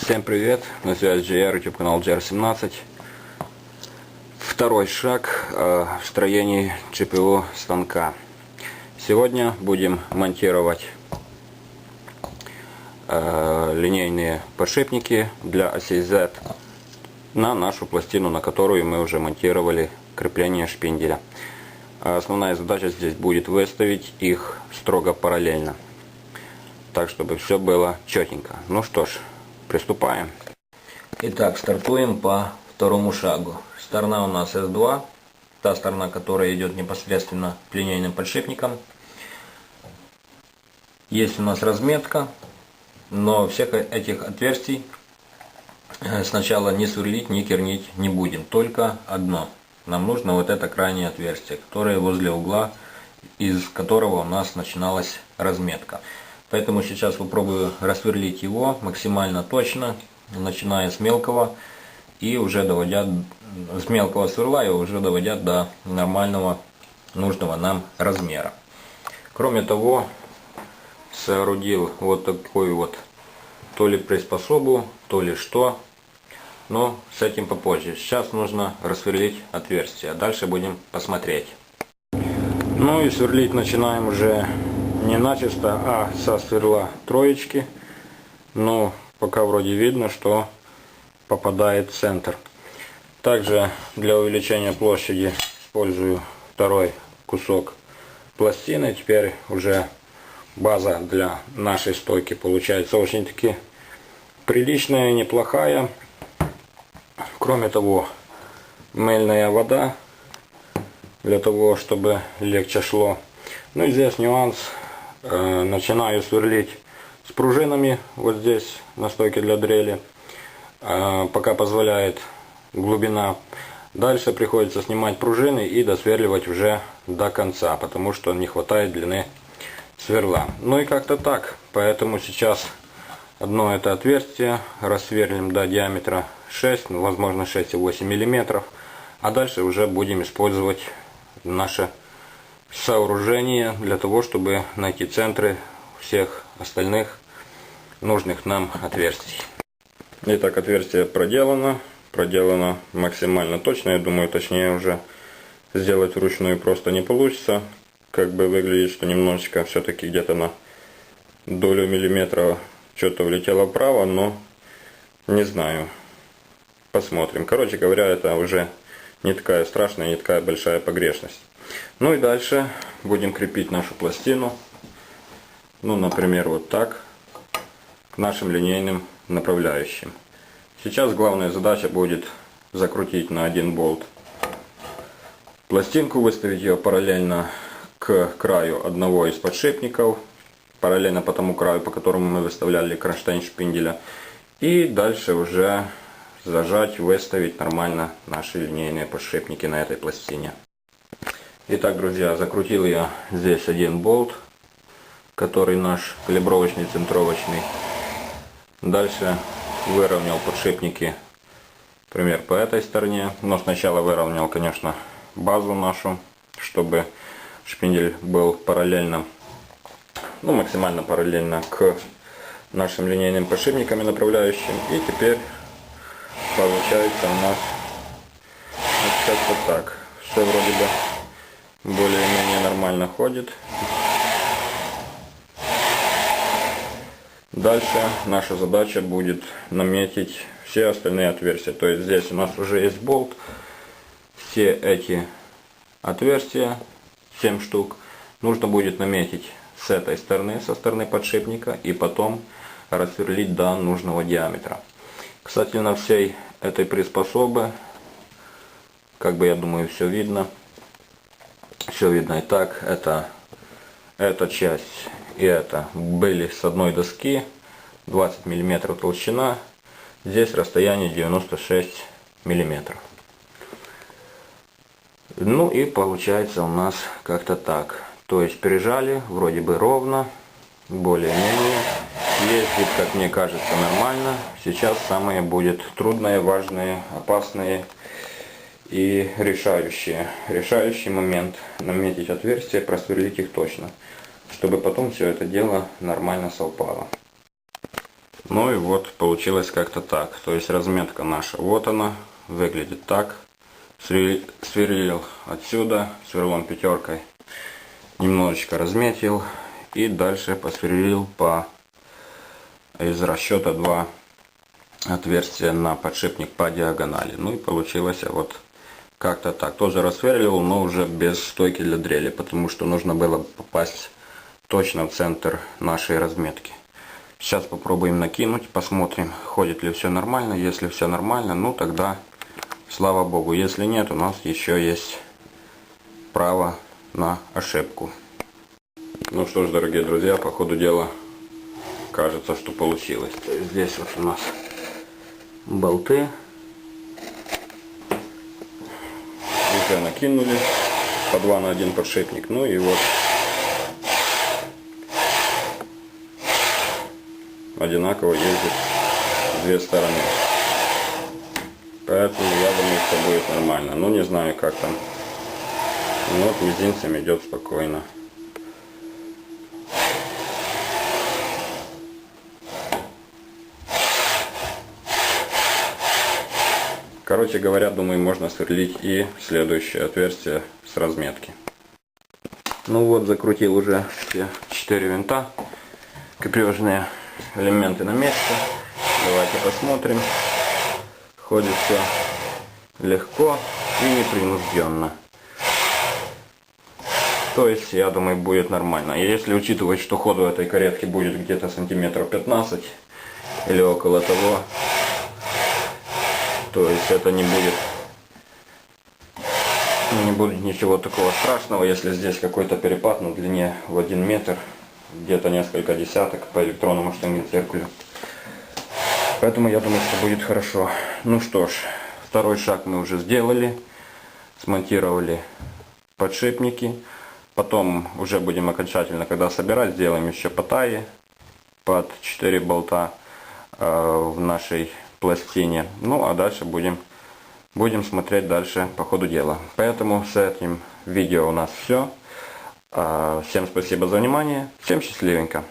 Всем привет, на связи GR, YouTube канал GR17. Второй шаг в строении ЧПО станка. Сегодня будем монтировать линейные подшипники для осей Z на нашу пластину, на которую мы уже монтировали крепление шпинделя. Основная задача здесь будет выставить их строго параллельно, так чтобы все было четенько. Ну что ж, приступаем. Итак, стартуем по второму шагу. Сторона у нас S2, та сторона, которая идет непосредственно к линейным подшипникам. Есть у нас разметка, но всех этих отверстий сначала не сверлить, не кернить не будем, только одно. Нам нужно вот это крайнее отверстие, которое возле угла, из которого у нас начиналась разметка. Поэтому сейчас попробую рассверлить его максимально точно, начиная с мелкого и уже доводя с мелкого сверла и уже доводя до нормального нужного нам размера. Кроме того, соорудил вот такую вот то ли приспособу, то ли что, но с этим попозже. Сейчас нужно рассверлить отверстие, а дальше будем посмотреть. Ну и сверлить начинаем уже не начисто, а со сверла троечки. Но пока вроде видно, что попадает в центр. Также для увеличения площади использую второй кусок пластины. Теперь уже база для нашей стойки получается очень-таки приличная, неплохая. Кроме того, мыльная вода для того, чтобы легче шло. Ну и здесь нюанс. Начинаю сверлить с пружинами вот здесь на стойке для дрели, пока позволяет глубина. Дальше приходится снимать пружины и досверливать уже до конца, потому что не хватает длины сверла. Ну и как-то так. Поэтому сейчас одно это отверстие рассверлим до диаметра 6, возможно 6,8 мм, а дальше уже будем использовать наше сооружение для того, чтобы найти центры всех остальных нужных нам отверстий. Итак, отверстие проделано максимально точно. Я думаю, точнее уже сделать вручную просто не получится. Как бы выглядит, что немножечко все-таки где-то на долю миллиметра что-то влетело вправо, но не знаю. Посмотрим. Короче говоря, это уже не такая страшная, не такая большая погрешность. Ну и дальше будем крепить нашу пластину, ну, например, вот так, к нашим линейным направляющим. Сейчас главная задача будет закрутить на один болт пластинку, выставить ее параллельно к краю одного из подшипников, параллельно по тому краю, по которому мы выставляли кронштейн шпинделя, и дальше уже зажать, выставить нормально наши линейные подшипники на этой пластине. Итак, друзья, закрутил я здесь один болт, который наш калибровочный, центровочный. Дальше выровнял подшипники, например, по этой стороне. Но сначала выровнял, конечно, базу нашу, чтобы шпиндель был параллельно, ну, максимально параллельно к нашим линейным подшипникам и направляющим. И теперь получается у нас вот как-то так. Все вроде бы более-менее нормально ходит. Дальше наша задача будет наметить все остальные отверстия. То есть здесь у нас уже есть болт. Все эти отверстия, 7 штук, нужно будет наметить с этой стороны, со стороны подшипника, и потом рассверлить до нужного диаметра. Кстати, на всей этой приспособе, как бы, я думаю, все видно. Все видно. Итак, эта часть и это были с одной доски, 20 мм толщина, здесь расстояние 96 мм. Ну и получается у нас как-то так. То есть прижали, вроде бы ровно, более-менее. Ездит, как мне кажется, нормально. Сейчас самое будет трудное, важное, опасное и решающий момент — наметить отверстия, просверлить их точно, чтобы потом все это дело нормально совпало. Ну и вот получилось как-то так. То есть разметка наша, вот она, выглядит так. Сверлил отсюда сверлом пятеркой, немножечко разметил и дальше посверлил из расчета 2 отверстия на подшипник по диагонали. Ну и получилось вот как-то так. Тоже рассверлил, но уже без стойки для дрели, потому что нужно было попасть точно в центр нашей разметки. Сейчас попробуем накинуть, посмотрим, ходит ли все нормально. Если все нормально, ну тогда слава богу. Если нет, у нас еще есть право на ошибку. Ну что ж, дорогие друзья, по ходу дела кажется, что получилось. То есть здесь вот у нас болты уже накинули по 2 на 1 подшипник. Ну и вот одинаково ездит в две стороны. Поэтому я думаю, что будет нормально. Ну не знаю, как там. Ну вот мизинцем идет спокойно. Короче говоря, думаю, можно сверлить и следующее отверстие с разметки. Ну вот, закрутил уже все 4 винта. Крепежные элементы на месте. Давайте посмотрим. Ходит все легко и непринужденно. То есть, я думаю, будет нормально. И если учитывать, что ходу этой каретки будет где-то сантиметров 15 или около того, то есть это не будет ничего такого страшного, если здесь какой-то перепад на длине в 1 метр, где-то несколько десяток по электронному штангенциркулю. Поэтому я думаю, что будет хорошо. Ну что ж, второй шаг мы уже сделали. Смонтировали подшипники. Потом уже будем окончательно, когда собирать, сделаем еще паттайи под 4 болта в нашей пластине. Ну а дальше будем смотреть дальше по ходу дела. Поэтому с этим видео у нас все. Всем спасибо за внимание. Всем счастливенько.